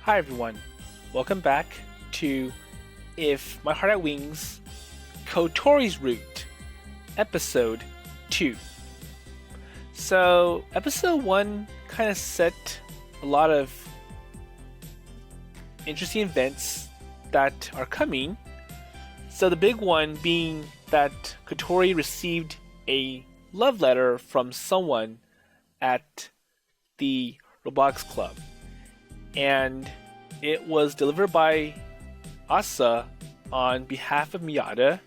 Hi everyone, welcome back to If My Heart Had Wings, Kotori Route, Episode 2. So, Episode 1 kind of set a lot of interesting events that are coming. So the big one being that Kotori received a love letter from someone at the Robotics Club. And it was delivered by Asa on behalf of Miyada.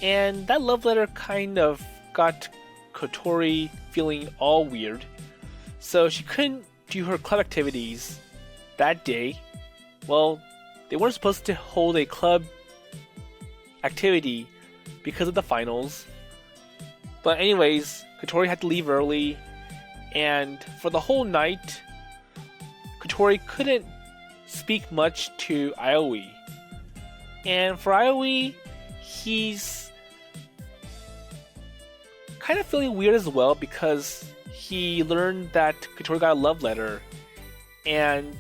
And that love letter kind of got Kotori feeling all weird. So she couldn't do her club activities that day. Well, they weren't supposed to hold a club activity because of the finals. But anyways, Kotori had to leave early. And for the whole night, Kotori couldn't speak much to Aoi. And for Aoi, he's kind of feeling weird as well because he learned that Kotori got a love letter and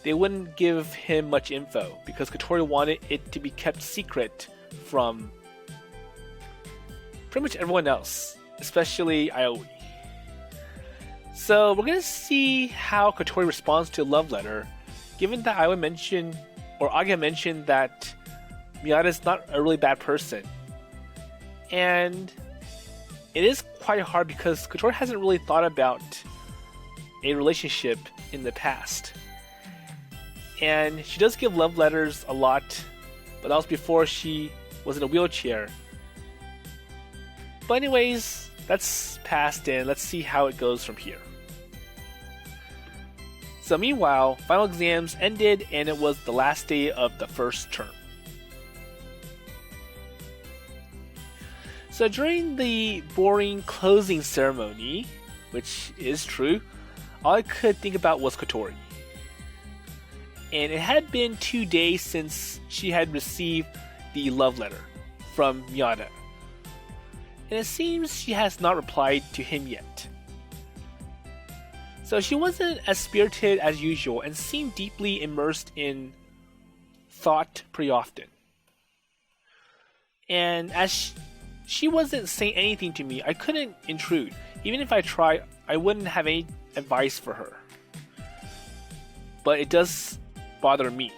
they wouldn't give him much info because Kotori wanted it to be kept secret from pretty much everyone else, especially Aoi. So we're going to see how Kotori responds to a love letter, given that Aoi mentioned, or Ageha mentioned that Miyada is not a really bad person. And it is quite hard because Kotori hasn't really thought about a relationship in the past. And she does give love letters a lot, but that was before she was in a wheelchair. But anyways, that's past and let's see how it goes from here. So meanwhile, final exams ended and it was the last day of the first term. So during the boring closing ceremony, which is true, all I could think about was Kotori. And it had been 2 days since she had received the love letter from Miyada. And it seems she has not replied to him yet. So she wasn't as spirited as usual and seemed deeply immersed in thought pretty often. And as she wasn't saying anything to me, I couldn't intrude. Even if I tried, I wouldn't have any advice for her. But it does bother me.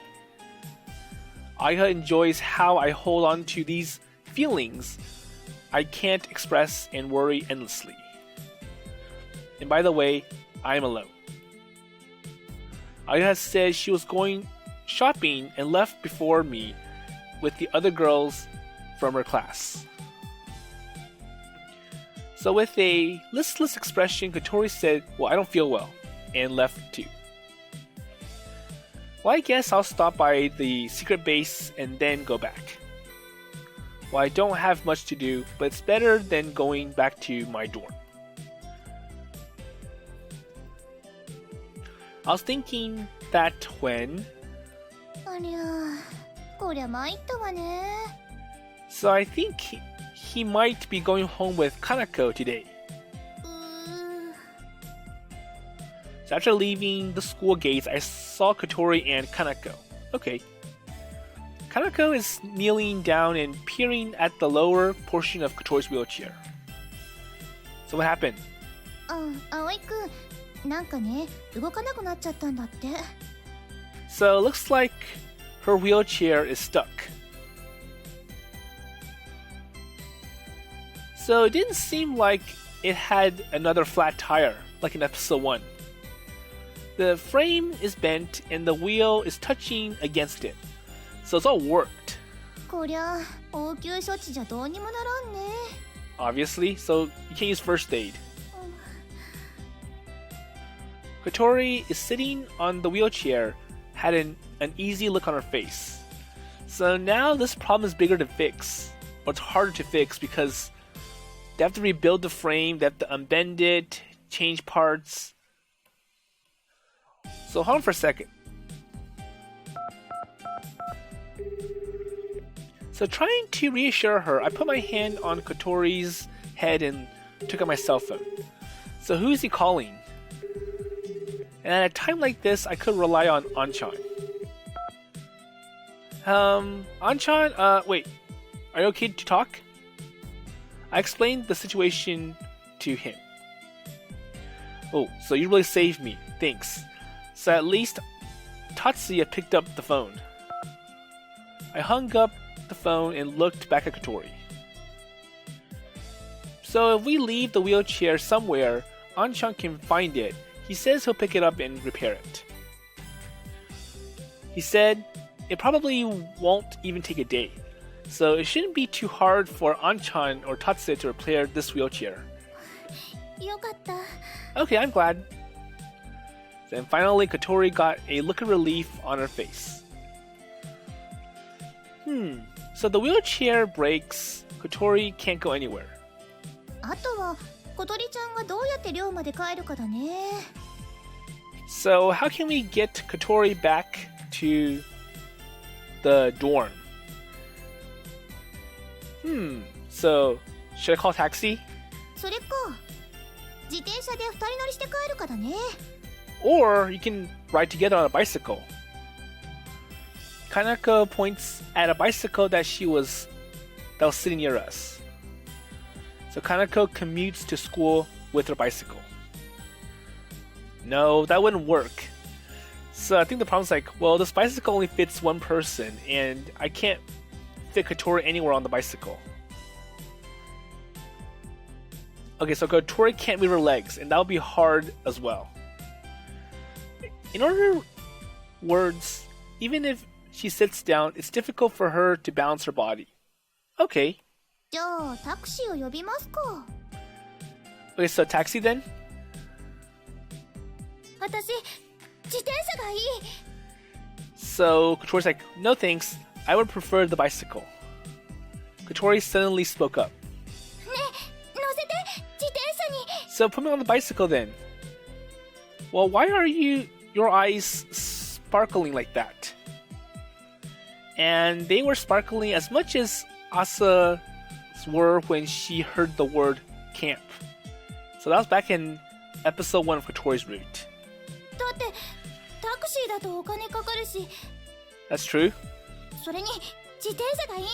Ageha enjoys how I hold on to these feelings I can't express and worry endlessly. And by the way, I am alone. Ageha said she was going shopping and left before me with the other girls from her class. So with a listless expression, Kotori said, "Well, I don't feel well," and left too. Well, I guess I'll stop by the secret base and then go back. Well, I don't have much to do, but it's better than going back to my dorm. I was thinking that when... So I think he might be going home with Kanako today. So after leaving the school gates, I saw Kotori and Kanako. Okay. Kanako is kneeling down and peering at the lower portion of Kotori's wheelchair. So what happened? 葵くん、なんかね、動かなくなっちゃったんだって。 So it looks like her wheelchair is stuck. So it didn't seem like it had another flat tire, like in episode 1. The frame is bent and the wheel is touching against it. So it's all warped. こりゃ、応急処置じゃどうにもならんね。 Obviously, so you can't use first aid. Kotori is sitting on the wheelchair, had an uneasy look on her face. So now this problem is bigger to fix, or it's harder to fix because they have to rebuild the frame, they have to unbend it, change parts. So hold on for a second. So trying to reassure her, I put my hand on Kotori's head and took out my cell phone. So who is he calling? And at a time like this, I could rely on Anchan. Anchan, wait. Are you okay to talk? I explained the situation to him. Oh, so you really saved me. Thanks. So at least Tatsuya picked up the phone. I hung up the phone and looked back at Kotori. So if we leave the wheelchair somewhere, Anchan can find it. He says he'll pick it up and repair it. He said it probably won't even take a day, so it shouldn't be too hard for Anchan or Tatsuya to repair this wheelchair. よかった。 Okay, I'm glad. Then finally, Kotori got a look of relief on her face. So the wheelchair breaks. Kotori can't go anywhere. あとは小鳥ちゃんがどうやって寮まで帰るかだね。 So how can we get Kotori back to the dorm? So should I call a taxi? それか。自転車で二人乗りして帰るかだね。 Or you can ride together on a bicycle. Kanako points at a bicycle that was sitting near us. So Kanako commutes to school with her bicycle. No, that wouldn't work. So I think the problem's like, well, this bicycle only fits one person, and I can't fit Kotori anywhere on the bicycle. Okay, so Kotori can't move her legs, and that'll be hard as well. In other words, even if she sits down, it's difficult for her to balance her body. Okay. じゃあタクシーを呼びますか。 Okay, so taxi then? 私自転車がいい。 So Kotori's like, no thanks, I would prefer the bicycle. Kotori suddenly spoke up. ね、乗せて自転車に。 So put me on the bicycle then. Well, why are your eyes sparkling like that? And they were sparkling as much as Asa's were when she heard the word camp. So that was back in episode 1 of Kotori's Route. だってタクシーだとお金かかるし。 That's true. それに自転車がいいの。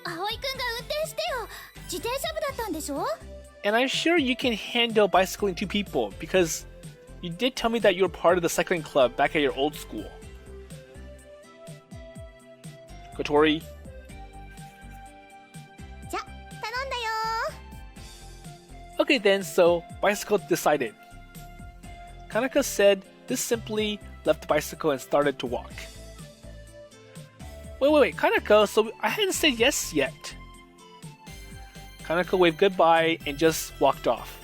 葵くんが運転してよ。自転車部だったんでしょ？ And I'm sure you can handle bicycling two people because you did tell me that you were part of the cycling club back at your old school. Kotori. じゃ、頼んだよ。 Okay then, so bicycle decided. Kanako said this simply left the bicycle and started to walk. Wait, Kanako, so I hadn't said yes yet. Kanako waved goodbye and just walked off.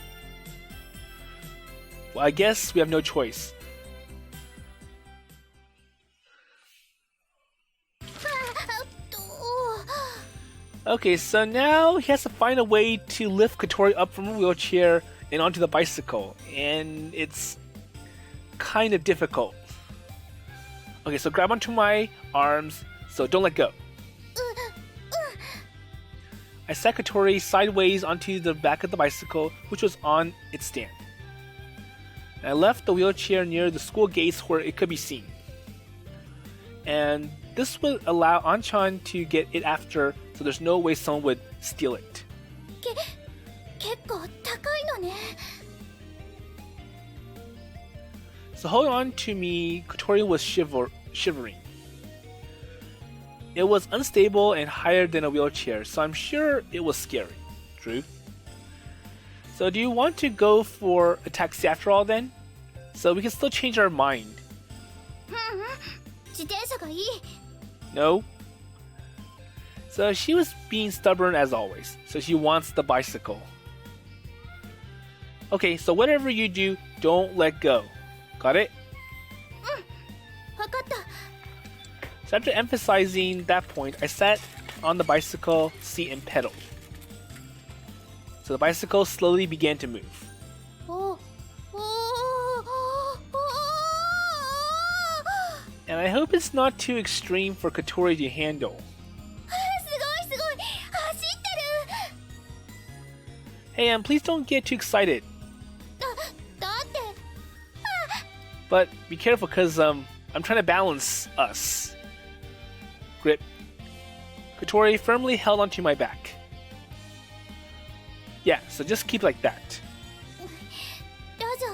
Well, I guess we have no choice. Okay, so now he has to find a way to lift Kotori up from a wheelchair and onto the bicycle, and it's kind of difficult. Okay, so grab onto my arms, so don't let go. I sat Kotori sideways onto the back of the bicycle, which was on its stand. And I left the wheelchair near the school gates where it could be seen. And this would allow Anchan to get it after, so there's no way someone would steal it. 結構高いのね。 So hold on to me, Kotori was shivering. It was unstable and higher than a wheelchair, so I'm sure it was scary. True. So do you want to go for a taxi after all then? So we can still change our mind. 自転車がいい。 No? So she was being stubborn as always, so she wants the bicycle. Okay, so whatever you do, don't let go. Got it? わかった。 So after emphasizing that point, I sat on the bicycle seat and pedaled. So the bicycle slowly began to move. おお。 And I hope it's not too extreme for Kotori to handle. すごいすごい。走ってる。 Hey, please don't get too excited. だって。But be careful, because I'm trying to balance us. Grip. Kotori firmly held onto my back. Yeah, so just keep like that. どうぞ。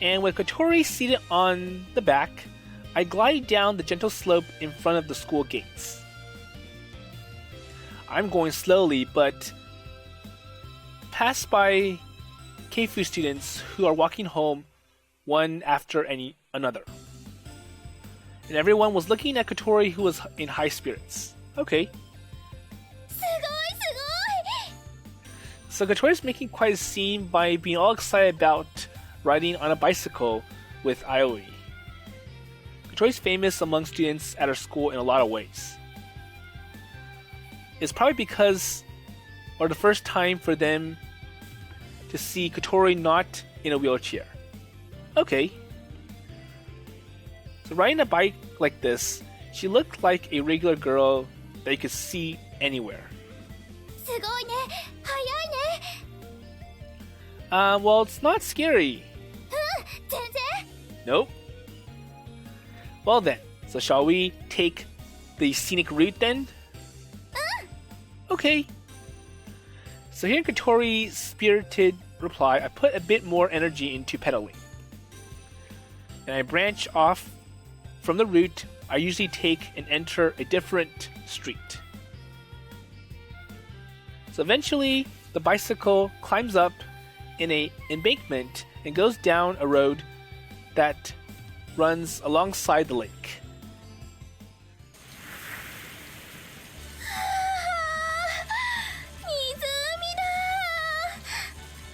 And with Kotori seated on the back, I glide down the gentle slope in front of the school gates. I'm going slowly, but pass by Keifu students who are walking home one after another. And everyone was looking at Kotori, who was in high spirits. Okay. すごいすごい。 So Kotori's making quite a scene by being all excited about riding on a bicycle with Aoi. Kotori's famous among students at her school in a lot of ways. It's probably because, or the first time for them to see Kotori not in a wheelchair. Okay. So riding a bike like this, she looked like a regular girl that you could see anywhere. すごいね。速いね。 Well, it's not scary. 全然。 Nope. Well then, so shall we take the scenic route then? Okay. So here in Kotori's spirited reply, I put a bit more energy into pedaling. And I branch off from the route I usually take and enter a different street. So eventually, the bicycle climbs up in an embankment and goes down a road that runs alongside the lake.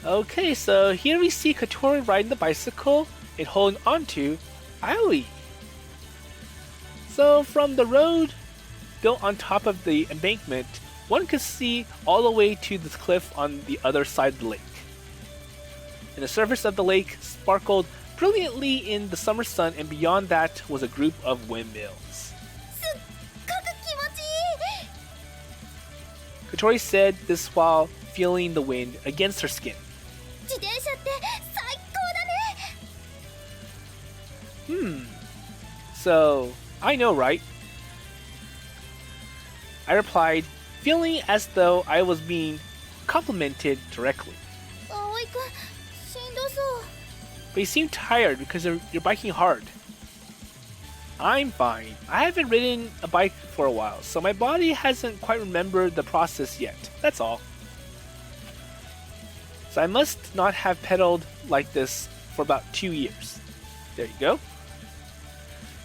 Okay, so here we see Kotori riding the bicycle and holding onto Aoi. So from the road built on top of the embankment, one could see all the way to the cliff on the other side of the lake. And the surface of the lake sparkled brilliantly in the summer sun, and beyond that was a group of windmills. すっごく気持ちいい。 Kotori said this while feeling the wind against her skin. 自転車って最高だね。 So, I know, right? I replied, feeling as though I was being complimented directly. 葵くん、しんどそう。 But you seem tired because you're biking hard. I'm fine. I haven't ridden a bike for a while, so my body hasn't quite remembered the process yet. That's all. So I must not have pedaled like this for about 2 years. There you go.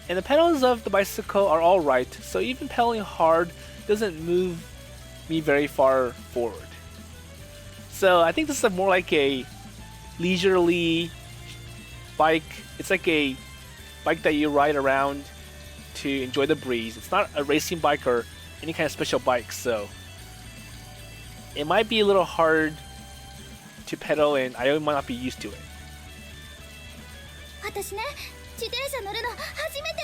And the pedals of the bicycle are all right, so even pedaling hard doesn't move me very far forward. So I think this is more like a leisurely bike. It's like a bike that you ride around to enjoy the breeze. It's not a racing bike or any kind of special bike, so it might be a little hard to pedal, and I might not be used to it. 私ね、自転車乗るの初め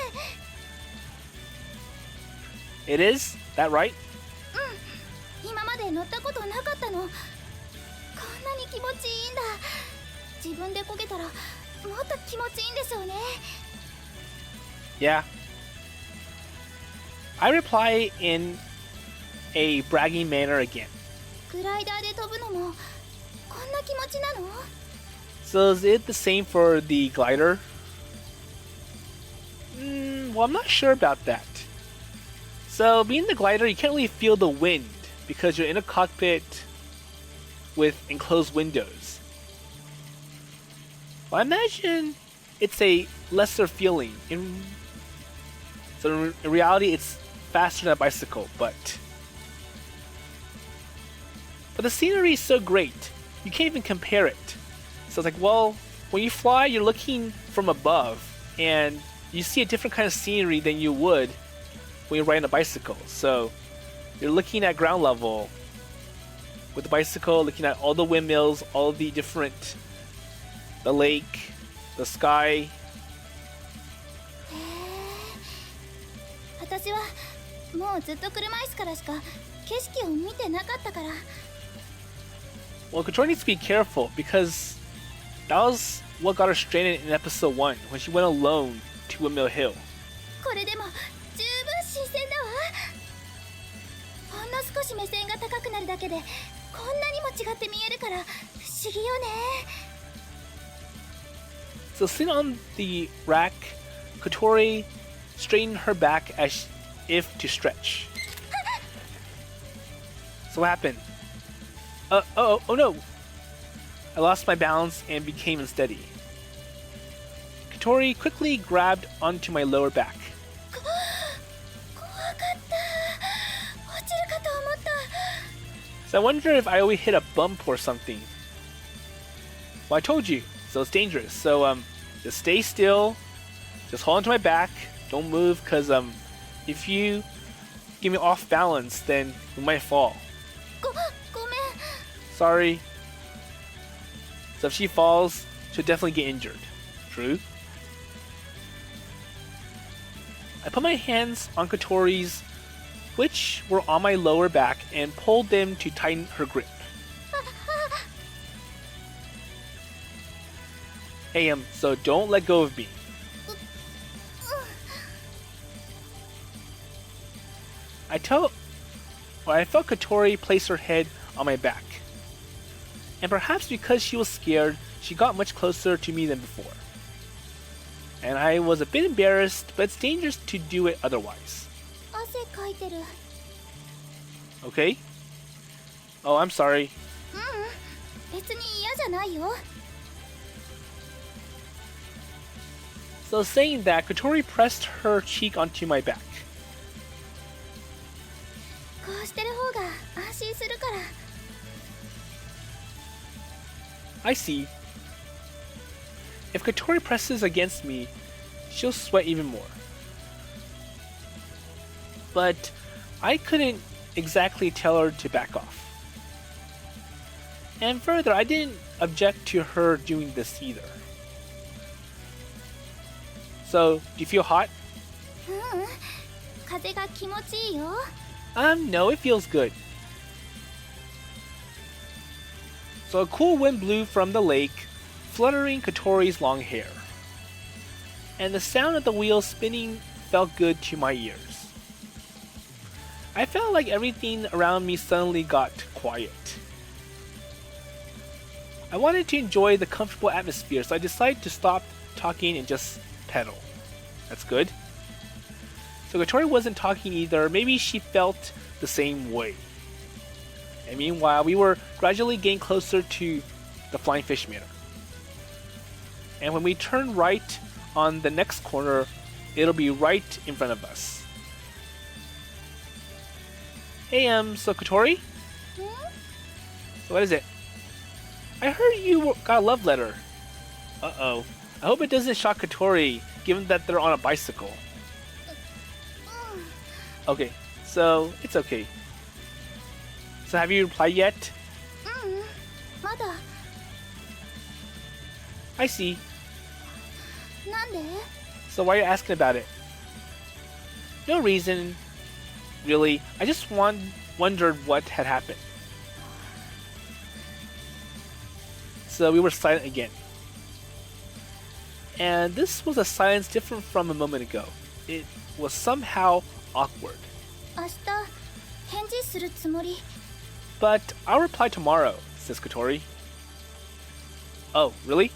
て。 It is? That right? 今まで乗ったことなかったの。こんなに気持ちいいんだ。自分でこげたらもっと気持ちいいんでしょうね。 Yeah. I reply in a bragging manner again. グライダーで飛ぶのもこんな気持ちなの？ So is it the same for the glider? Well, I'm not sure about that. So being the glider, you can't really feel the wind because you're in a cockpit with enclosed windows. Well, I imagine it's a lesser feeling. So in reality, it's faster than a bicycle, but the scenery is so great, you can't even compare it. So it's like, well, when you fly, you're looking from above, and you see a different kind of scenery than you would when you're riding a bicycle. So you're looking at ground level with the bicycle, looking at all the windmills, all the different, the lake, the sky. 私はもうずっと車椅子からしか景色を見てなかったから。 Well, Kotori needs to be careful because That was what got her stranded in episode 1 when she went alone to Windmill Hill. これでも十分新鮮だわ。ほんの少し目線が高くなるだけでこんなにも違って見えるから不思議よね。 So sitting on the rack, Kotori straightened her back as if to stretch. So what happened? Oh no! I lost my balance and became unsteady. Kotori quickly grabbed onto my lower back. 怖かった。落ちるかと思った。 So I wonder if I always hit a bump or something. Well, I told you, so it's dangerous. So just stay still, just hold onto my back, don't move, cause if you get me off balance, then we might fall. ごめん。 Sorry. So if she falls, she'll definitely get injured. True. I put my hands on Kotori's, which were on my lower back, and pulled them to tighten her grip. Hey, so don't let go of me. I felt Kotori place her head on my back. And perhaps because she was scared, she got much closer to me than before. And I was a bit embarrassed, but it's dangerous to do it otherwise. 汗かいてる。 Okay? Oh, I'm sorry. 別に嫌じゃないよ。 So saying that, Kotori pressed her cheek onto my back. こうしてる方が安心するから。 I see. If Kotori presses against me, she'll sweat even more. But I couldn't exactly tell her to back off. And further, I didn't object to her doing this either. So, do you feel hot? 風が気持ちいいよ。 No, it feels good. So a cool wind blew from the lake, fluttering Kotori's long hair. And the sound of the wheels spinning felt good to my ears. I felt like everything around me suddenly got quiet. I wanted to enjoy the comfortable atmosphere, so I decided to stop talking and just pedal. That's good. So Kotori wasn't talking either. Maybe she felt the same way. And meanwhile, we were gradually getting closer to the Flying Fish Manor. And when we turn right on the next corner, it'll be right in front of us. Hey, so Kotori? So what is it? I heard you got a love letter. Uh-oh. I hope it doesn't shock Kotori, given that they're on a bicycle. Okay, so it's okay. So have you replied yet? まだ。 I see. なんで？ So why are you asking about it? No reason, really. I just wondered what had happened. So we were silent again. And this was a silence different from a moment ago. It was somehow awkward. 明日返事するつもり。 But I'll reply tomorrow, says Kotori. Oh, really?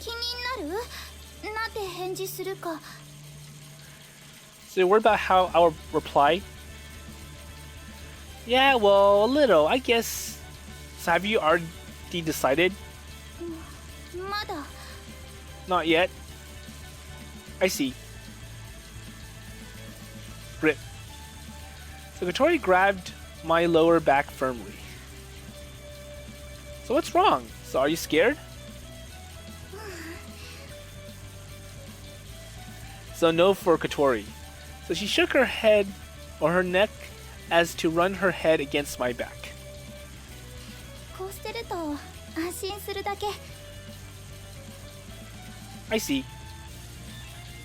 気になる？なんて返事するか。 So you're worried about how I'll reply? Yeah, well, a little, I guess. So have you already decided? まだ。 Not yet. I see. Rip. So Kotori grabbed my lower back firmly. So what's wrong? So are you scared? So no for Kotori. So she shook her head or her neck as to run her head against my back. こうしてると安心するだけ。 I see.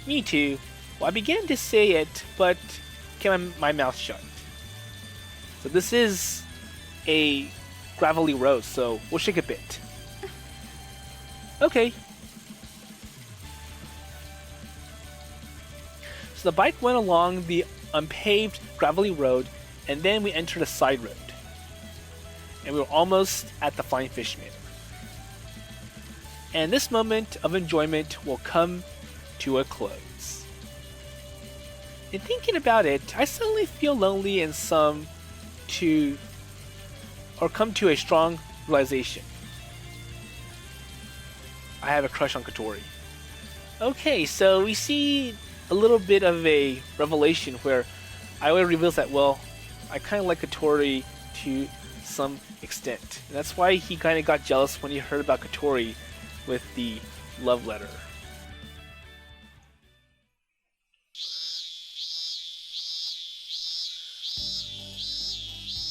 Me too. Well, I began to say it, but kept my mouth shut. So this is a gravelly road, so we'll shake a bit. Okay. So the bike went along the unpaved gravelly road, and then we entered a side road. And we were almost at the Flying Fish Manor. And this moment of enjoyment will come to a close. In thinking about it, I suddenly feel lonely and come to a strong realization. I have a crush on Kotori. Okay, so we see a little bit of a revelation where Aoi reveals that, well, I kind of like Kotori to some extent. And that's why he kind of got jealous when he heard about Kotori with the love letter.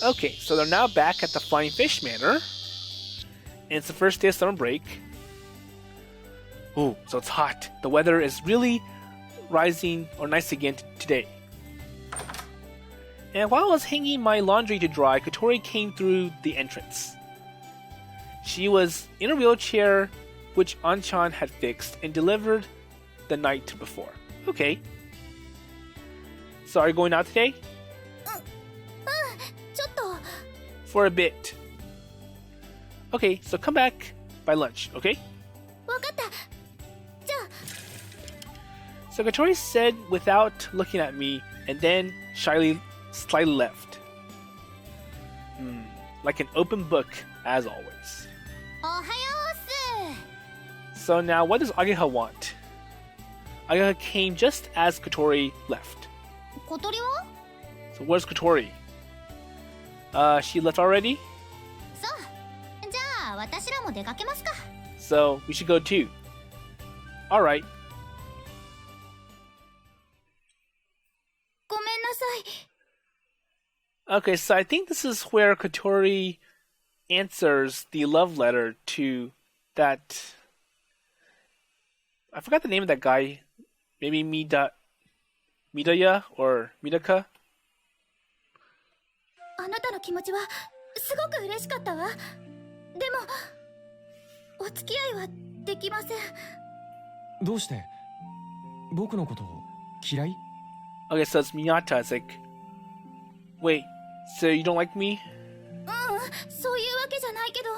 Okay, so they're now back at the Flying Fish Manor. And it's the first day of summer break. Ooh, so it's hot. The weather is really rising or nice again today. And while I was hanging my laundry to dry, Kotori came through the entrance. She was in a wheelchair which Anchan had fixed and delivered the night before. Okay. So are you going out today? For a bit. Okay, so come back by lunch, okay? So Kotori said without looking at me, and then slyly left. Like an open book, as always. So now, what does Ageha want? Ageha came just as Kotori left. So where's Kotori? She left already? So we should go too. Alright. Okay, so I think this is where Kotori answers the love letter to that... I forgot the name of that guy. Maybe Midaya or Midaka? あなたの気持ちはすごく嬉しかったわ。でもお付き合いはできません。どうして僕のこと嫌い? Okay, so it's Miyata. It's like, wait, so you don't like me? そういうわけじゃないけど。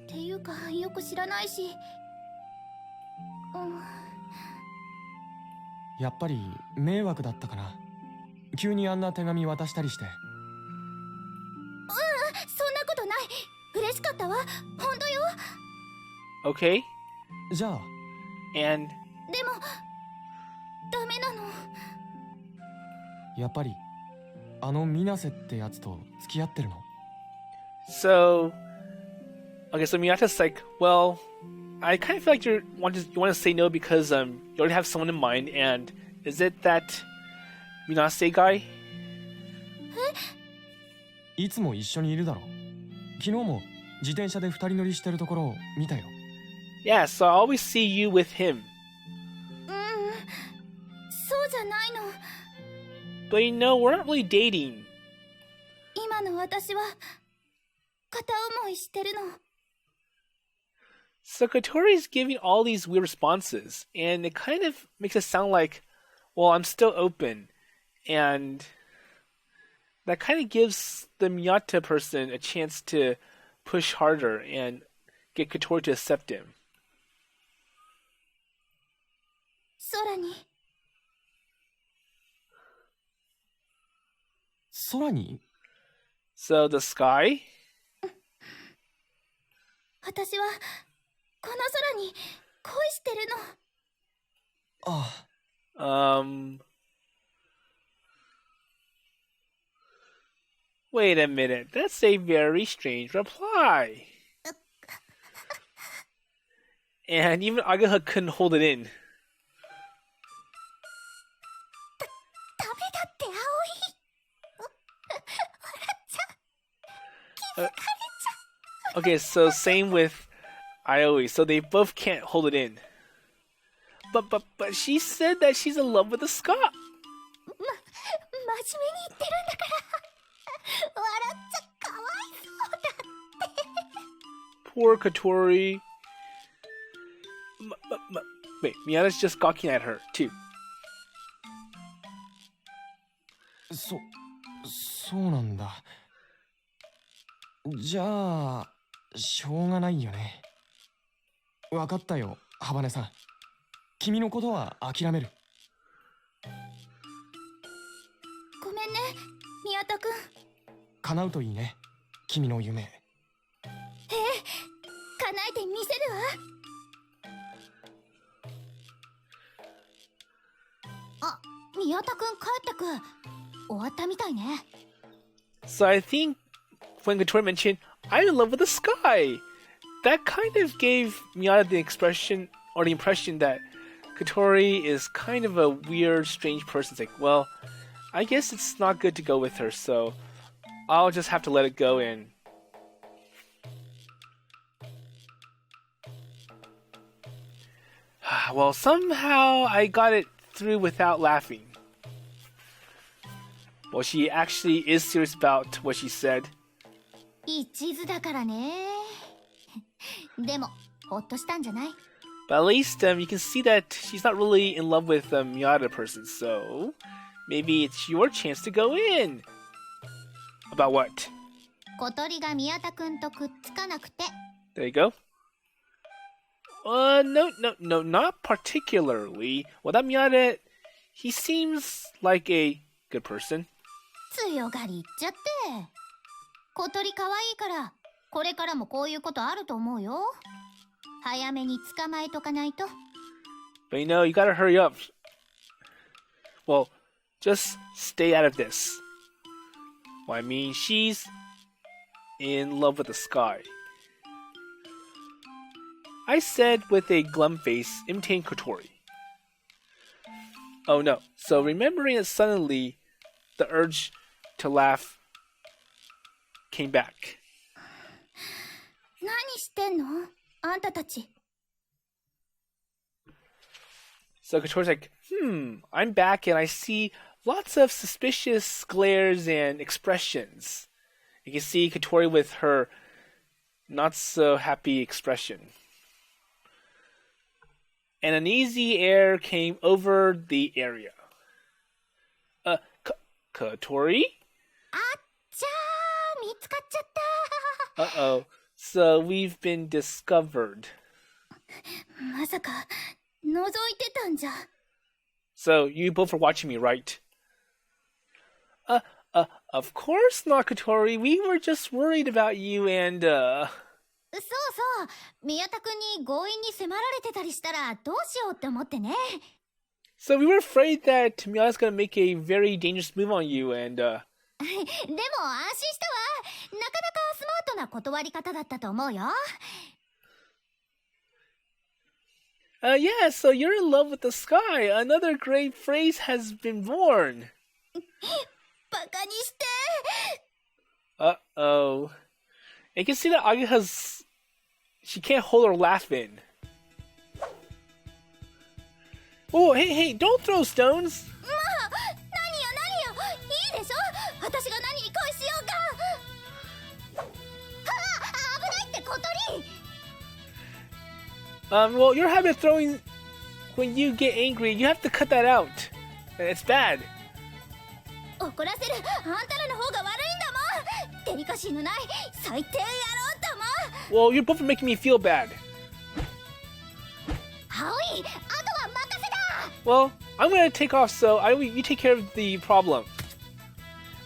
っていうかよく知らないし。やっぱり迷惑だったかな。急にあんな手紙渡したりして。そんなことない。嬉しかったわ。本当よ。Okay. じゃあ。And. でもダメなの。やっぱりあの水瀬ってやつと付き合ってるの? So, okay, so Miyata's like, well, I kind of feel like you want to say no because you already have someone in mind, and is it that Minase guy? いつも一緒にいるだろ。昨日も自転車で二人乗りしてるところを見たよ。Yeah, so I always see you with him. そうじゃないの。But you know, we're not really dating. 今の私は片思いしてるの。So Kotori's giving all these weird responses, and it kind of makes it sound like, well, I'm still open, and that kind of gives the Miyata person a chance to push harder and get Kotori to accept him. 空に。空に? So the sky? 私はこの空に恋してるの。Wait a minute. That's a very strange reply. And even Ageha couldn't hold it in. ダメだって葵。笑っちゃう。気づかれちゃう。Okay, so same with Aoi. So they both can't hold it in. But she said that she's in love with the Scott. 真面目に言ってるんだから。笑っちゃかわいそうだって。Poor Kotori. Wait, Miyada's just gawking at her, too. そうなんだ。じゃあ、しょうがないよね。わかったよ、ハバネさん。君のことは諦める。ごめんね、宮田くん。叶うといいね、君の夢。叶えてみせるわ。あ、宮田くん帰ってく。終わったみたいね。So I think when Kotori mentioned, I'm in love with the sky, that kind of gave Miyada the expression or the impression that Kotori is kind of a weird, strange person. It's like, well, I guess it's not good to go with her, so I'll just have to let it go and... Well, somehow I got it through without laughing. Well, she actually is serious about what she said. 一途だからね。でも、ほっとしたんじゃない? But at least you can see that she's not really in love with the Miyada person, so maybe it's your chance to go in. About what? 小鳥が宮田くんとくっつかなくて。There you go. No, not particularly. Well, that Miyada, he seems like a good person. 強がり言っちゃって。小鳥可愛いから、これからもこういうことあると思うよ。早めに捕まえとかないと。But you know, you gotta hurry up. Well, just stay out of this. Well, I mean, she's in love with the sky. I said with a glum face, imitating Kotori. Oh no. So remembering it suddenly, the urge to laugh came back. 何してんの?あんたたち。So Kotori's like, I'm back and I see lots of suspicious glares and expressions. You can see Kotori with her not so happy expression. An uneasy air came over the area. Kotori? あっちゃー、見つかっちゃった。Uh-oh. So we've been discovered. まさか、覗いてたんじゃ。So you both are watching me, right? Of course not, Kotori. We were just worried about you and, そうそう、宮田くんに強引に迫られてたりしたらどうしようって思ってね。So we were afraid that Miyada's gonna make a very dangerous move on you and, でも安心したわ。なかなかスマートな断り方だったと思うよ。Yeah, so you're in love with the sky. Another great phrase has been born. バカにして。Uh-oh. You can see that Ageha's... She can't hold her laugh in. Oh, hey, don't throw stones! まあ、何よ。いいでしょ?私が何に恋しようか。危ないって小鳥。Well, your habit of throwing when you get angry, you have to cut that out. It's bad. 怒らせるあんたらの方が悪いんだもん。デリカシーのない最低野郎だもん。Well, you're both making me feel bad. 葵、あとは任せだ。Well, I'm gonna take off, so you take care of the problem.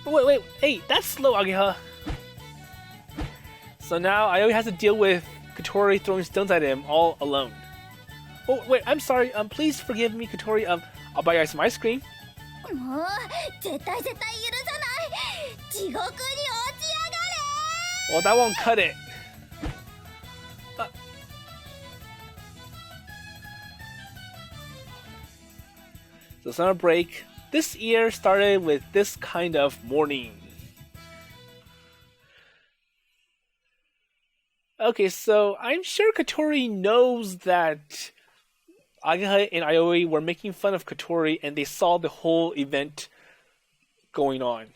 Wait, hey, that's slow, Ageha. So now Aoi has to deal with Kotori throwing stones at him all alone. Oh, wait, I'm sorry. Please forgive me, Kotori. I'll buy you some ice cream. もう絶対許さない。地獄に落ちやがれ。 Well, that won't cut it. So summer break. This year started with this kind of morning. Okay, so I'm sure Kotori knows that Ageha and Aoi were making fun of Kotori and they saw the whole event going on.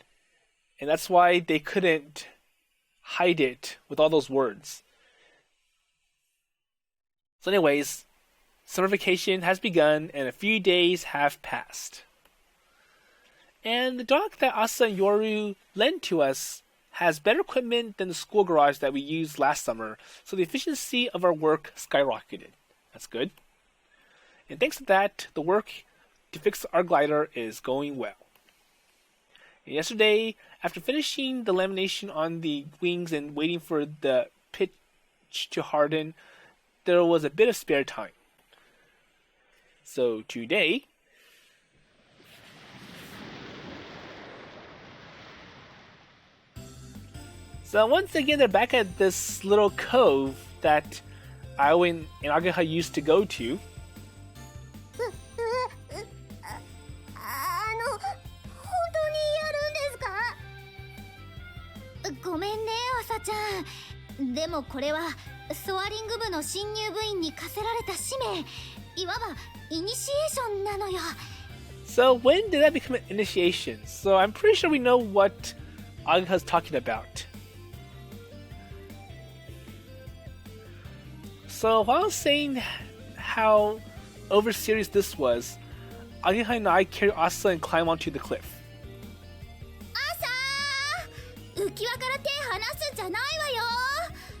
And that's why they couldn't hide it with all those words. So anyways, Summer vacation has begun and a few days have passed. And the dog that Asa and Yoru lent to us has better equipment than the school garage that we used last summer, so the efficiency of our work skyrocketed. That's good. And thanks to that, the work to fix our glider is going well. And yesterday, after finishing the lamination on the wings and waiting for the pitch to harden, there was a bit of spare time. So today, so once again they're back at this little cove that Aoi and Ageha used to go to. ごめんね、アサちゃん。でもこれはソアリング部の新入部員に課せられた使命、いわばイニシエーションなのよ。So when did that become an initiation? So I'm pretty sure we know what Ageha's talking about. So while I was saying how over serious this was, Ageha and I carry Asa and climb onto the cliff. 浮き輪から手離すんじゃないわよ。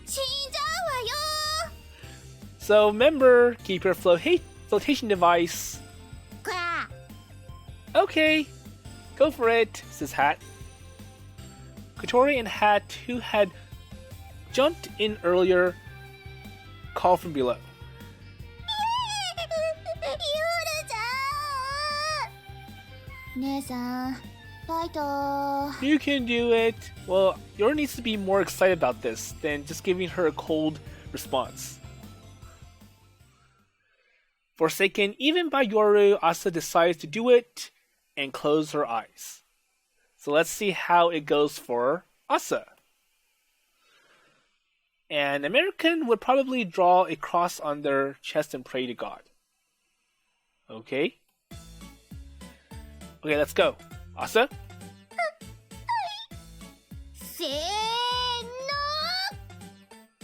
死んじゃうわよ。So remember, keep your flotation device. Okay, go for it, says Hat. Kotori and Hat, who had jumped in earlier, call from below. ユールちゃん。姉さん。You can do it. Well, Yoru needs to be more excited about this than just giving her a cold response. Forsaken even by Yoru, Asa decides to do it and close her eyes. So let's see how it goes for Asa. An American would probably draw a cross on their chest and pray to God. Okay? Okay, let's go. Asa? せーの、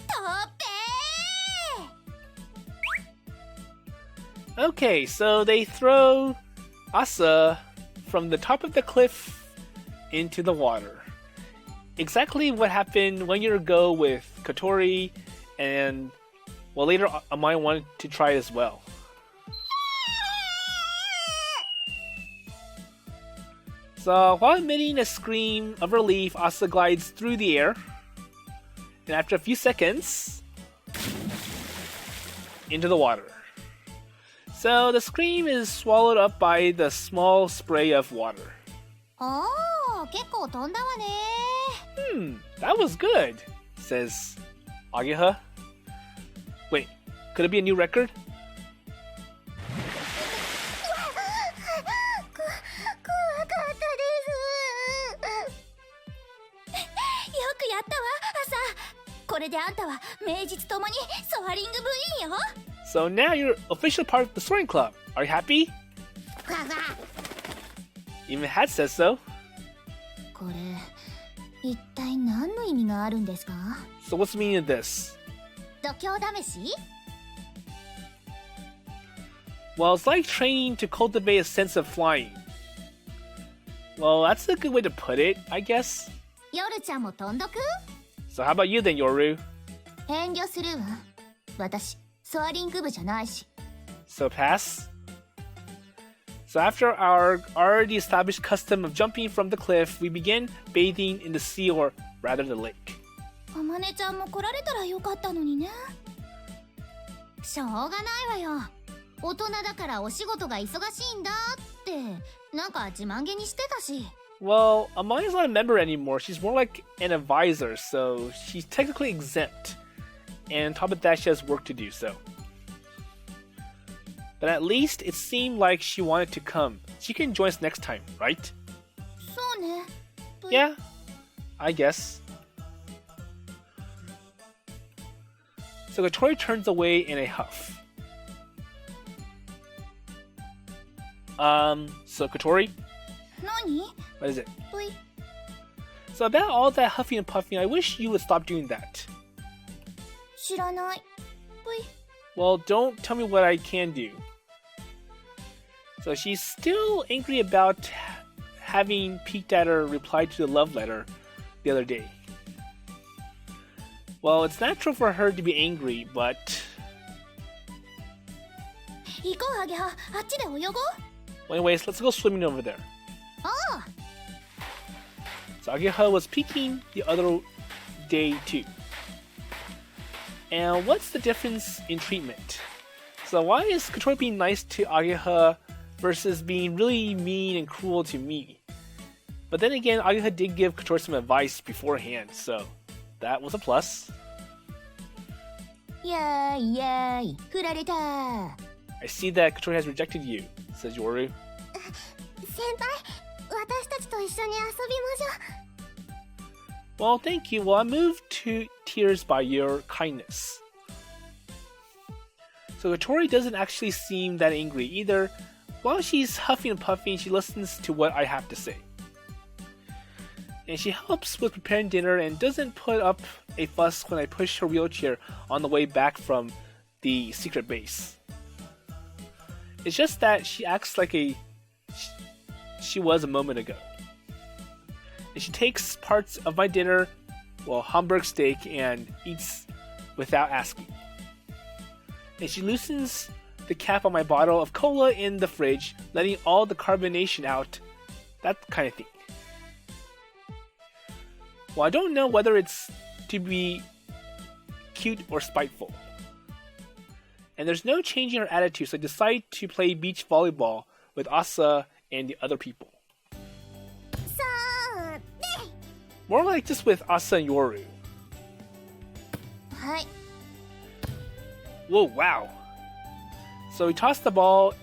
飛べー。 Okay, so they throw Asa from the top of the cliff into the water. Exactly what happened 1 year ago with Kotori, and well, later Amai wanted to try it as well. So while emitting a scream of relief, Asa glides through the air, and after a few seconds, into the water. So the scream is swallowed up by the small spray of water. おー、結構飛んだわね。That was good, says Ageha. Wait, could it be a new record? 怖かったです。よくやったわ、朝。これであんたは名実ともにソアリング部員よ。So now you're official part of the soaring club. Are you happy? Even Hat says so. これ、一体何の意味があるんですか？ So what's the meaning of this? 度胸試し？ Well, it's like training to cultivate a sense of flying. Well, that's a good way to put it, I guess. 夜ちゃんも飛んどく？ So how about you then, Yoru? 遠慮するわ。私、ソアリング部じゃないし。 So pass? So after our already established custom of jumping from the cliff, we begin bathing in the sea, or rather the lake. あまねちゃんも来られたらよかったのにね。しょうがないわよ。大人だからお仕事が忙しいんだってなんか自慢げにしてたし。 Well, Amani's not a member anymore. She's more like an advisor, so she's technically exempt. And on top of that, she has work to do, so. But at least it seemed like she wanted to come. She can join us next time, right? そうね。Yeah, I guess. So Kotori turns away in a huff. So Kotori? 何？ What is it? ぷい。 So about all that huffing and puffing, I wish you would stop doing that. 知らない。ぷい。Well, don't tell me what I can do. So she's still angry about having peeked at her reply to the love letter the other day. Well, it's natural for her to be angry, but... 行こうアゲハ、あっちで泳ごう。 Well, anyways, let's go swimming over there. Oh. So Ageha was peeking the other day too. And what's the difference in treatment? So why is Kotori being nice to Ageha versus being really mean and cruel to me? But then again, Ageha did give Kotori some advice beforehand, so that was a plus. やーいやーい、振られた。I see that Kotori has rejected you, says Yoru. 先輩、私たちと一緒に遊びましょう。 Well, thank you. Well, I'm moved to tears by your kindness. So Kotori doesn't actually seem that angry either. While she's huffing and puffing, she listens to what I have to say. And she helps with preparing dinner and doesn't put up a fuss when I push her wheelchair on the way back from the secret base. It's just that she acts like she was a moment ago. And she takes parts of my dinner, well, Hamburg steak, and eats without asking. And she loosens the cap on my bottle of cola in the fridge, letting all the carbonation out, that kind of thing. Well, I don't know whether it's to be cute or spiteful. And there's no changing her attitude, so I decide to play beach volleyball with Asa and the other people. More like just with Asa and Yoru. はい。 Whoa, wow. So we toss the ball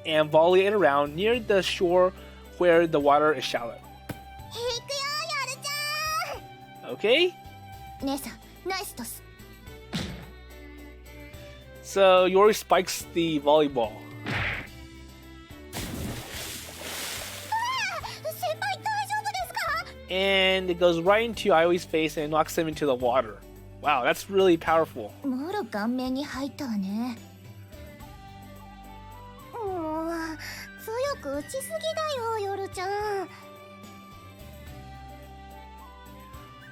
and volley it around near the shore where the water is shallow. 行くよ、ヨルちゃん。 Okay? 姉さん、ナイストス。 So Yoru spikes the volleyball. 先輩、大丈夫ですか？ And it goes right into Aoi's face and knocks him into the water. Wow, that's really powerful. もろ顔面に入ったわね。もう、強く打ちすぎだよ、ヨルちゃん。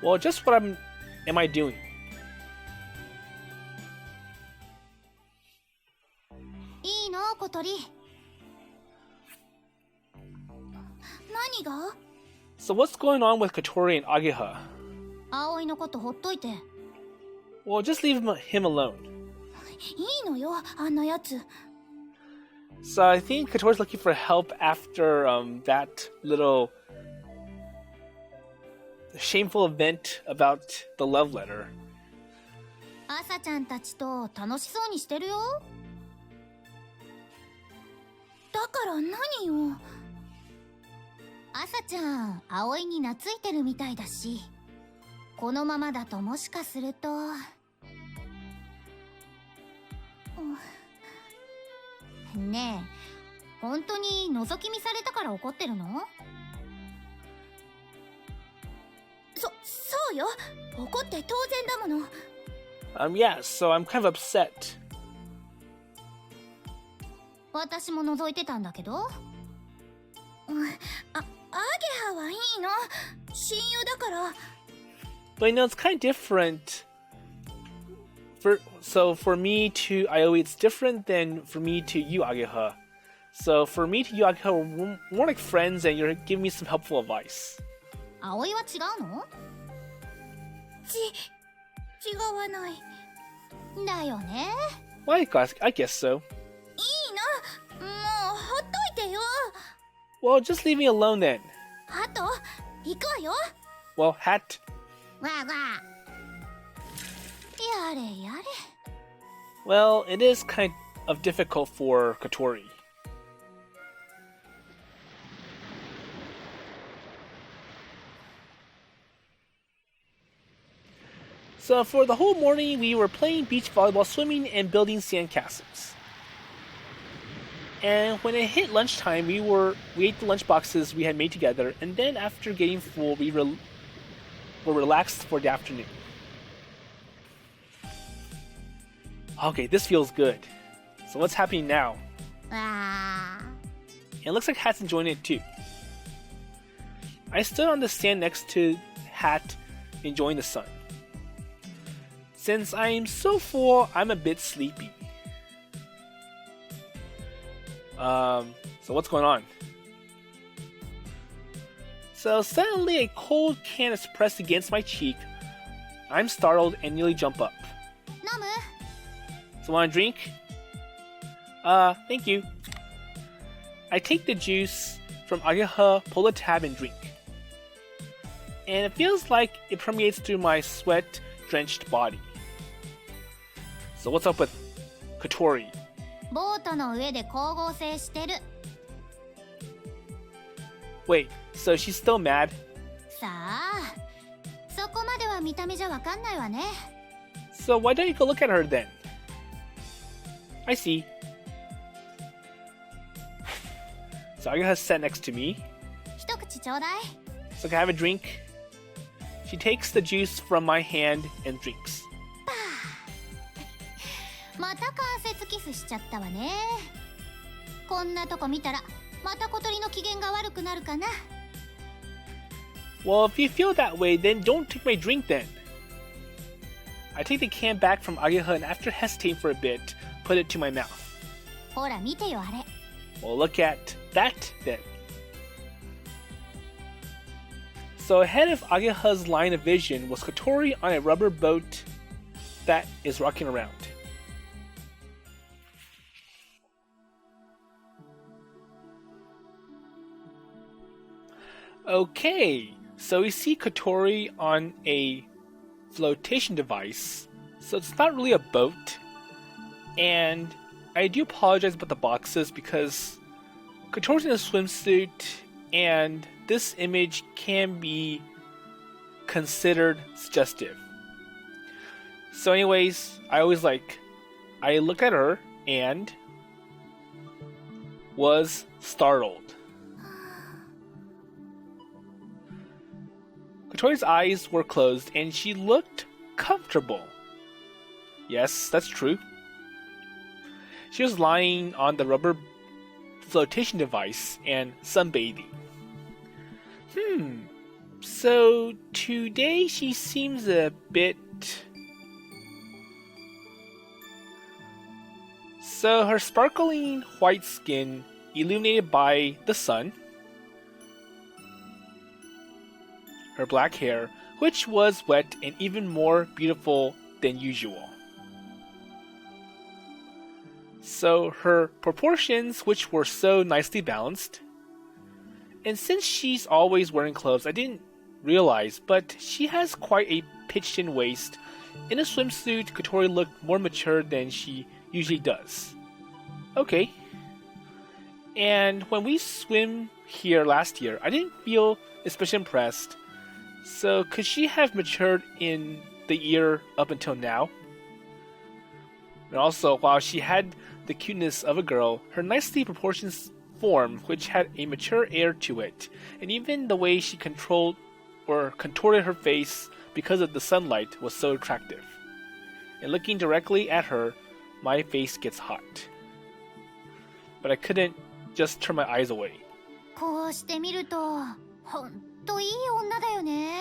Well, just what am I doing? いいの、小鳥。何が？ So what's going on with Kotori and Ageha? 葵のことほっといて。 Well, just leave him alone. いいのよ、あんなやつ。 So I think Kotori's looking for help after that little shameful event about the love letter. 朝ちゃんたちと楽しそうにしてるよ。だから何よ。朝ちゃん、葵に懐いてるみたいだし、このままだともしかすると、ねえ、本当に覗き見されたから怒ってるの？そうよ。怒って当然だもの。Yeah, so I'm kind of upset. 私も覗いてたんだけど。アゲハはいいの。親友だから。But you know, it's kind of different. So for me to Aoi, it's different than for me to you, Ageha. So for me to you, Ageha, we're more like friends and you're giving me some helpful advice. 葵は違うの？違わない。だよね。Well, I guess so. いいの。もうほっといてよ。Well, just leave me alone then. あと、行くわよ。Well, hat. わあわあ。やれやれ。 Well, it is kind of difficult for Kotori. So for the whole morning, we were playing beach volleyball, swimming, and building sandcastles. And when it hit lunchtime, we ate the lunch boxes we had made together, and then after getting full, we were relaxed for the afternoon. Okay, this feels good. So what's happening now? わー And it looks like Hat's enjoying it too. I stood on the sand next to Hat, enjoying the sun. Since I'm so full, I'm a bit sleepy. So what's going on? So suddenly a cold can is pressed against my cheek. I'm startled and nearly jump up. 飲む So want a drink? Thank you. I take the juice from Ageha, pull the tab, and drink. And it feels like it permeates through my sweat-drenched body. So what's up with Kotori? ボートの上で光合成してる Wait, so she's still mad? さあそこまでは見た目じゃわかんないわね So why don't you go look at her then? I see. So Ageha sat next to me. 一口ちょうだい So can I have a drink? She takes the juice from my hand and drinks. また関節キスしちゃったわねこんなとこ見たらまた小鳥の機嫌が悪くなるかな Well, if you feel that way, then don't take my drink then. I take the can back from Ageha and after hesitating for a bit, put it to my mouth. ほら見てよあれ Well, look at that then. So ahead of Ageha's line of vision was Kotori on a rubber boat that is rocking around. Okay, so we see Kotori on a flotation device, so it's not really a boat. And I do apologize about the boxes because Kotori's in a swimsuit, and this image can be considered suggestive. So anyways, I look at her and was startled. Kotori's eyes were closed and she looked comfortable. Yes, that's true. She was lying on the rubber flotation device and sunbathing. So today she seems a bit... So her sparkling white skin illuminated by the sun, her black hair, which was wet and even more beautiful than usual. So her proportions, which were so nicely balanced, and since she's always wearing clothes, I didn't realize, but she has quite a pitched-in waist. In a swimsuit, Kotori looked more mature than she usually does. Okay. And when we swim here last year, I didn't feel especially impressed. So could she have matured in the year up until now? And also, while she had the cuteness of a girl, her nicely proportioned form, which had a mature air to it, and even the way she controlled or contorted her face because of the sunlight was so attractive. And looking directly at her, my face gets hot. But I couldn't just turn my eyes away. こうして見るとほんといい女だよね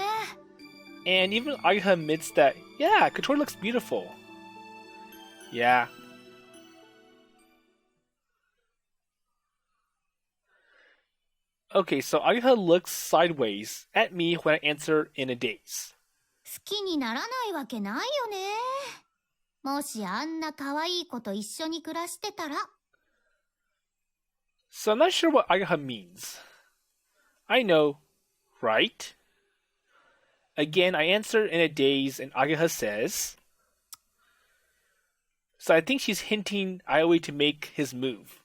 And even Ageha admits that, yeah, Kotori looks beautiful. Yeah. Okay, so Ageha looks sideways at me when I answer in a daze. 好きにならないわけないよねもしあんな可愛い子と一緒に暮らしてたら So I'm not sure what Ageha means. I know, right? Again, I answer in a daze and Ageha says... So I think she's hinting Aoi to make his move.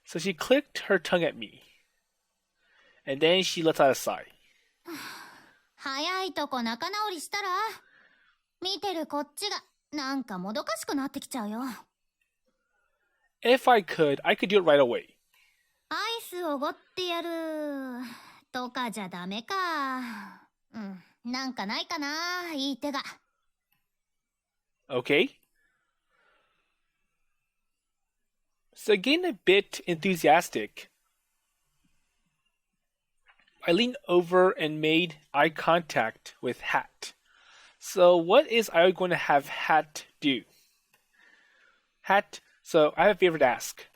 So she clicked her tongue at me. And then she lets out a sigh. 早いとこ仲直りしたら見てるこっちがなんかもどかしくなってきちゃうよ If I could do it right away. アイスおごってやるとかじゃダメかなんかないかないい手が Okay. So getting a bit enthusiastic, I leaned over and made eye contact with Hat. So what is Aoi going to have Hat do? Hat, so I have a favor to ask.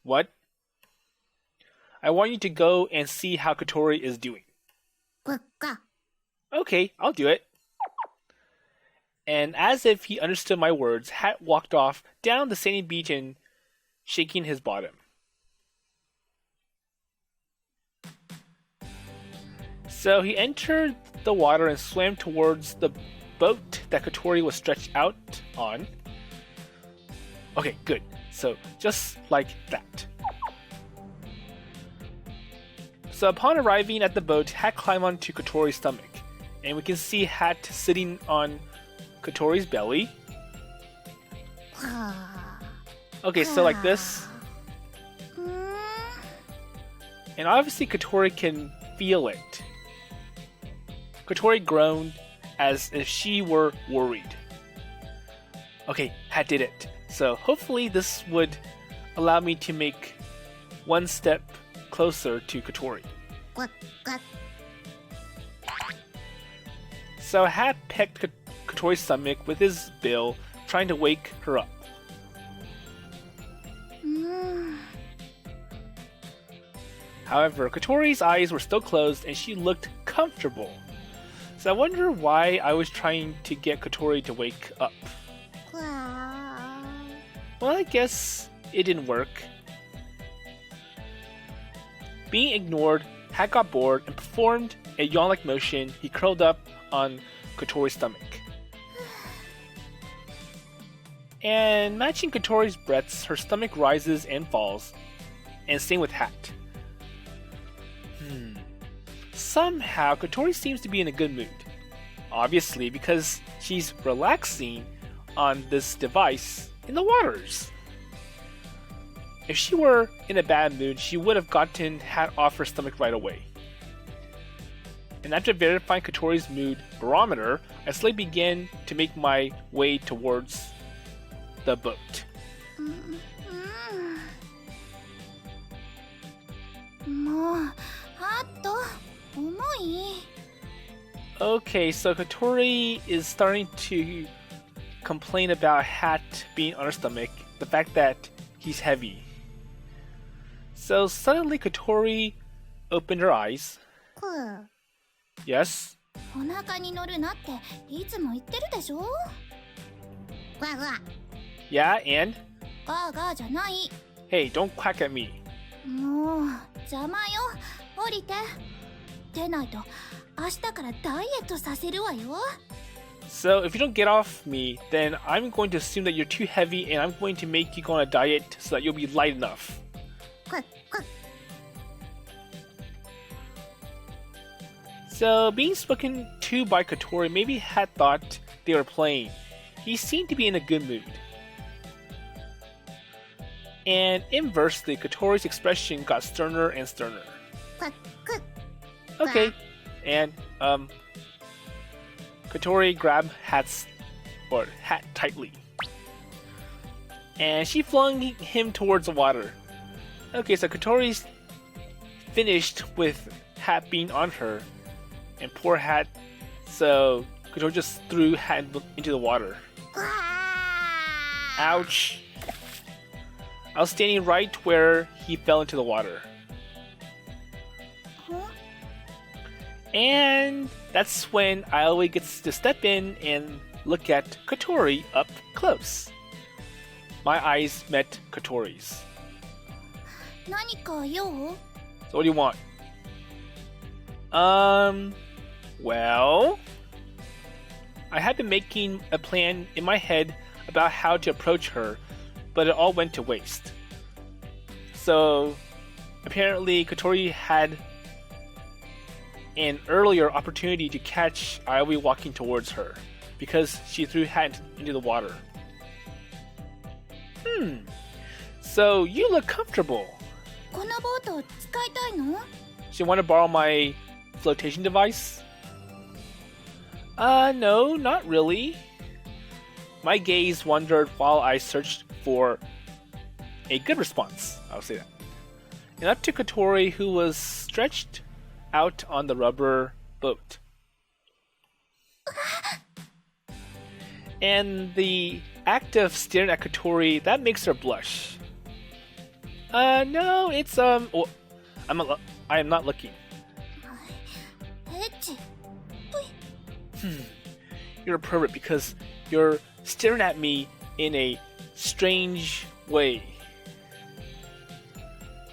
What? I want you to go and see how Kotori is doing. Okay, I'll do it. And as if he understood my words, Hat walked off down the sandy beach and shaking his bottom. So he entered the water and swam towards the boat that Kotori was stretched out on. Okay, good. So just like that. So upon arriving at the boat, Hat climbed onto Kotori's stomach. And we can see Hat sitting on Kotori's belly. Okay, so like this. And obviously Kotori can feel it. Kotori groaned as if she were worried. Okay, Hat did it. So hopefully this would allow me to make one step closer to Kotori. So Hat pecked Kotori's stomach with his bill, trying to wake her up. However, Kotori's eyes were still closed and she looked comfortable. So I wonder why I was trying to get Kotori to wake up. Well, I guess it didn't work. Being ignored, Hat got bored and performed a yawn-like motion. He curled up on Kotori's stomach. And matching Kotori's breaths, her stomach rises and falls. And same with Hat. Somehow, Kotori seems to be in a good mood. Obviously, because she's relaxing on this device in the waters. If she were in a bad mood, she would have gotten Hat off her stomach right away. And after verifying Kotori's mood barometer, I slowly began to make my way towards the boat. Okay, so Kotori is starting to complain about Hat being on her stomach, the fact that he's heavy. So suddenly Kotori opened her eyes. Yes? Yeah, and? Hey, don't quack at me. So if you don't get off me, then I'm going to assume that you're too heavy and I'm going to make you go on a diet so that you'll be light enough. So being spoken to by Kotori, maybe Hat thought they were playing. He seemed to be in a good mood. And inversely, Kotori's expression got sterner and sterner. Okay, and Kotori grabbed Hat tightly. And she flung him towards the water. Okay, so Kotori's finished with Hat being on her. And poor Hat, so Kotori just threw Hat into the water. Ouch. I was standing right where he fell into the water. And that's when Aoi gets to step in and look at Kotori up close. My eyes met Kotori's. So what do you want? Well, I had been making a plan in my head about how to approach her, but it all went to waste. So, apparently Kotori had an earlier opportunity to catch Aoi walking towards her, because she threw Hat into the water. So you look comfortable. She want to borrow my flotation device? No, not really. My gaze wandered while I searched for a good response, I would say that. And up to Kotori, who was stretched out on the rubber boat. And the act of staring at Kotori, that makes her blush. No, it's, well, I am not looking. エッチ。 You're a pervert because you're staring at me in a strange way.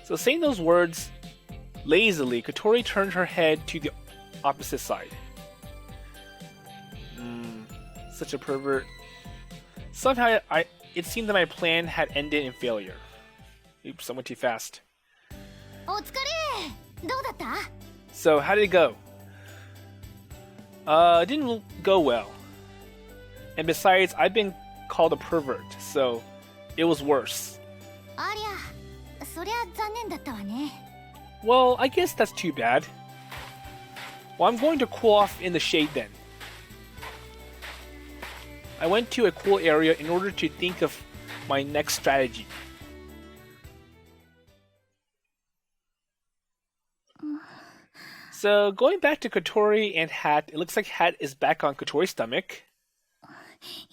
So saying those words lazily, Kotori turned her head to the opposite side. Such a pervert. Somehow it seemed that my plan had ended in failure. Oops, I went too fast. お疲れ。どうだった？ So how did it go? It didn't go well. And besides, I've been called a pervert, so it was worse. ありゃ、そりゃ残念だったわね。 Well, I guess that's too bad. Well, I'm going to cool off in the shade then. I went to a cool area in order to think of my next strategy. So, going back to Kotori and Hat, it looks like Hat is back on Kotori's stomach.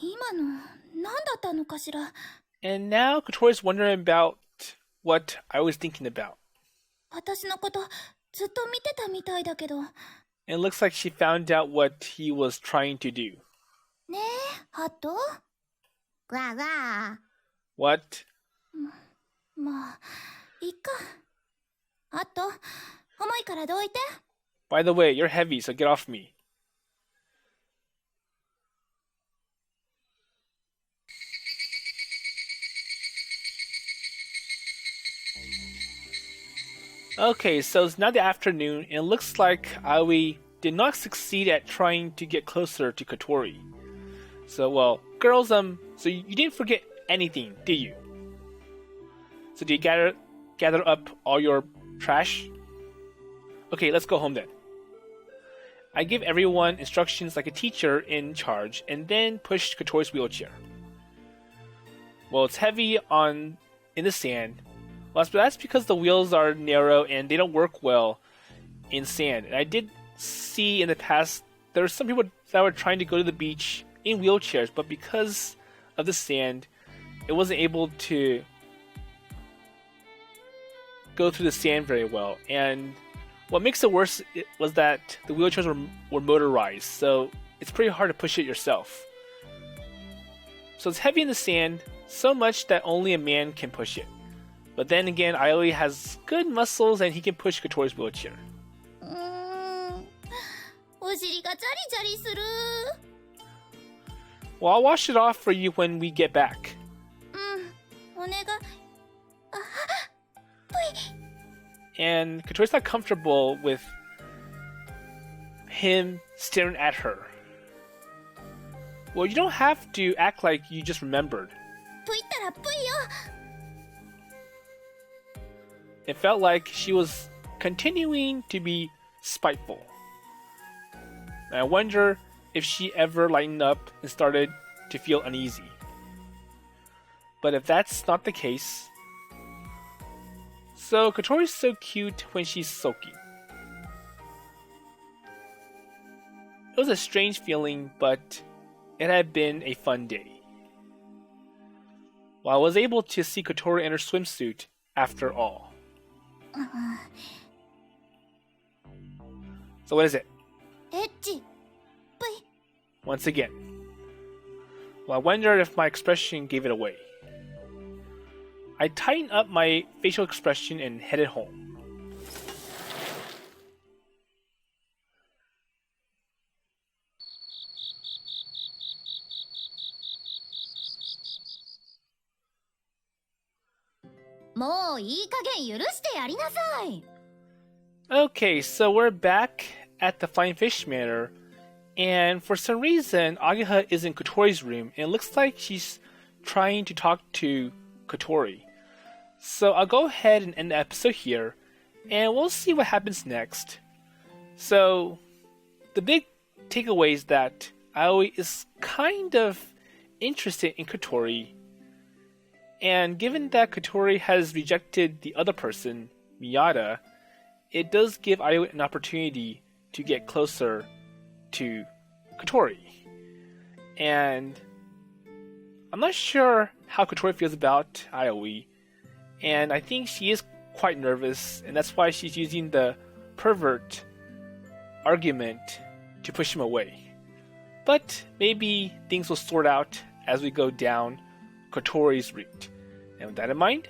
今の何だったのかしら。 And now Kotori's wondering about what I was thinking about. 私のことずっと見てたみたいだけど。 And it looks like she found out what he was trying to do. ねえ、ハット？わわ。 What? まあ、いいか。ハット、重いからどいて。 By the way, you're heavy, so get off me. Okay, so it's now the afternoon, and it looks like Aoi did not succeed at trying to get closer to Kotori. So, well, girls, so you didn't forget anything, did you? So did you gather up all your trash? Okay, let's go home then. I give everyone instructions like a teacher in charge, and then push Kotori's wheelchair. Well, it's heavy in the sand. Well, that's because the wheels are narrow and they don't work well in sand. And I did see in the past there were some people that were trying to go to the beach in wheelchairs, but because of the sand, it wasn't able to go through the sand very well. And what makes it worse was that the wheelchairs were motorized, so it's pretty hard to push it yourself. So it's heavy in the sand, so much that only a man can push it. But then again, Aoi has good muscles and he can push Kotori's wheelchair. お尻がジャリジャリする。 Well, I'll wash it off for you when we get back. お願い。あ、ぷい。 And Kotori's not comfortable with him staring at her. Well, you don't have to act like you just remembered. ぷいったらぷいよ。 It felt like she was continuing to be spiteful. And I wonder if she ever lightened up and started to feel uneasy. But if that's not the case... So, Kotori's so cute when she's sulky. It was a strange feeling, but it had been a fun day. Well, I was able to see Kotori in her swimsuit after all. So what is it? エッチ。ぷい。 Once again. Well, I wondered if my expression gave it away. I tightened up my facial expression and headed home. Okay, so we're back at the Flying Fish Manor, and for some reason, Ageha is in Kotori's room, and it looks like she's trying to talk to Kotori. So I'll go ahead and end the episode here, and we'll see what happens next. So, the big takeaway is that Aoi is kind of interested in Kotori, And given that Kotori has rejected the other person, Miyada, it does give Aoi an opportunity to get closer to Kotori. And I'm not sure how Kotori feels about Aoi, and I think she is quite nervous, and that's why she's using the pervert argument to push him away. But maybe things will sort out as we go down Kotori's route. And with that in mind,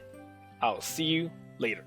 I'll see you later.